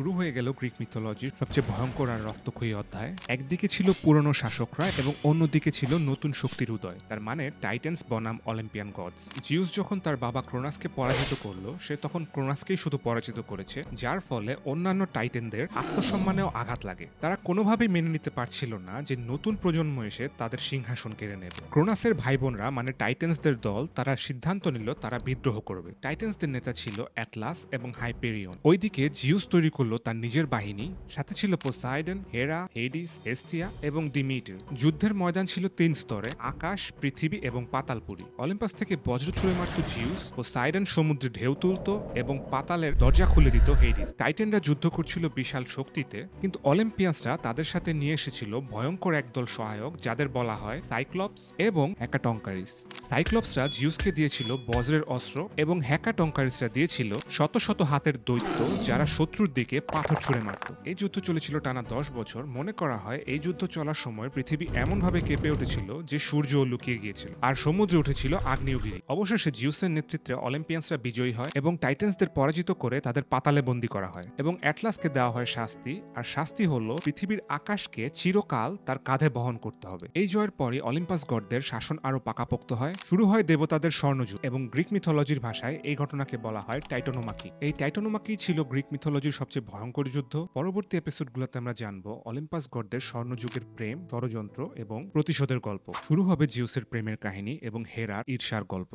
শুরু হয়ে গেল গ্রিক মিথোলজির সবচেয়ে ভয়ঙ্কর আর রক্তক্ষয়ী অধ্যায়। একদিকে ছিল পুরনো শাসকরা এবং অন্যদিকে ছিল নতুন শক্তির উদয়, তার মানে টাইটান্স বনাম অলিম্পিয়ান গডস। জিউস যখন তার বাবা ক্রোনাসকে পরাজিত করলো, সে তখন ক্রোনাসকেই শুধু পরাজিত করেছে, যার ফলে অন্যান্য টাইটানদের আত্মসম্মানেও আঘাত লাগে। তারা কোনোভাবেই মেনে নিতে পারছিল না যে নতুন প্রজন্ম এসে তাদের সিংহাসন কেড়ে নেবে। ক্রোনাসের ভাই বোনরা মানে টাইটান্সদের দল তারা সিদ্ধান্ত নিল তারা বিদ্রোহ করবে। টাইটান্সদের নেতা ছিল অ্যাটলাস এবং হাইপেরিয়ন। ওইদিকে জিউস তৈরি করলো তার নিজের বাহিনী, সাথে ছিল পোসাইডন, হেরা, হেডিস, হেস্তিয়া এবং ডিমিটার। যুদ্ধের ময়দান ছিল 3 স্তরে: আকাশ, পৃথিবী এবং পাতালপুরী। অলিম্পাস থেকে বজ্র ছুঁড়ে মারত জিউস, পোসাইডন সমুদ্রে ঢেউ তুলত এবং পাতালের দরজা খুলে দিত হেডিস। টাইটানরা যুদ্ধ করছিল বিশাল শক্তিতে, কিন্তু অলিম্পিয়ানসরা তাদের সাথে নিয়ে এসেছিল ভয়ঙ্কর একদল সহায়ক, যাদের বলা হয় সাইক্লপস এবং হ্যাকাটঙ্কারিস। সাইক্লপসরা জিউসকে দিয়েছিল বজ্রের অস্ত্র এবং হ্যাকাটঙ্কারিসরা দিয়েছিল শত শত হাতের দৈত্য, যারা শত্রুর দিকে পাথর ছুঁড়ে মারত। এই যুদ্ধ চলেছিল টানা 10 বছর। মনে করা হয় এই যুদ্ধ চলার সময় পৃথিবী এমনভাবে কেঁপে উঠেছিল যে সূর্য লুকিয়ে গিয়েছিল আর সমুদ্রে উঠেছিল আগ্নেয়গিরি। অবশেষে জিউসের নেতৃত্বে অলিম্পিয়ানসরা বিজয়ী হয় এবং টাইটান্সদের পরাজিত করে তাদের পাতালে বন্দী করা হয় এবং অ্যাটলাসকে দেওয়া হয় শাস্তি, আর শাস্তি হলো পৃথিবীর আকাশকে চিরকাল তার কাঁধে বহন করতে হবে। এই জয়ের পরে অলিম্পাস গডদের শাসন আরো পাকাপোক্ত হয়। শুরু হয় দেবতাদের স্বর্ণযুগ এবং গ্রিক মিথোলজির ভাষায় এই ঘটনাকে বলা হয় টাইটানোমাকি। এই টাইটানোমাকি ছিল গ্রিক মিথোলজির সবচেয়ে ভয়ঙ্কর যুদ্ধ। পরবর্তী এপিসোডগুলোতে আমরা জানবো অলিম্পাস গডদের স্বর্ণযুগের প্রেম, ষড়যন্ত্র এবং প্রতিশোধের গল্প। শুরু হবে জিউসের প্রেমের কাহিনী এবং হেরার ঈর্ষার গল্প।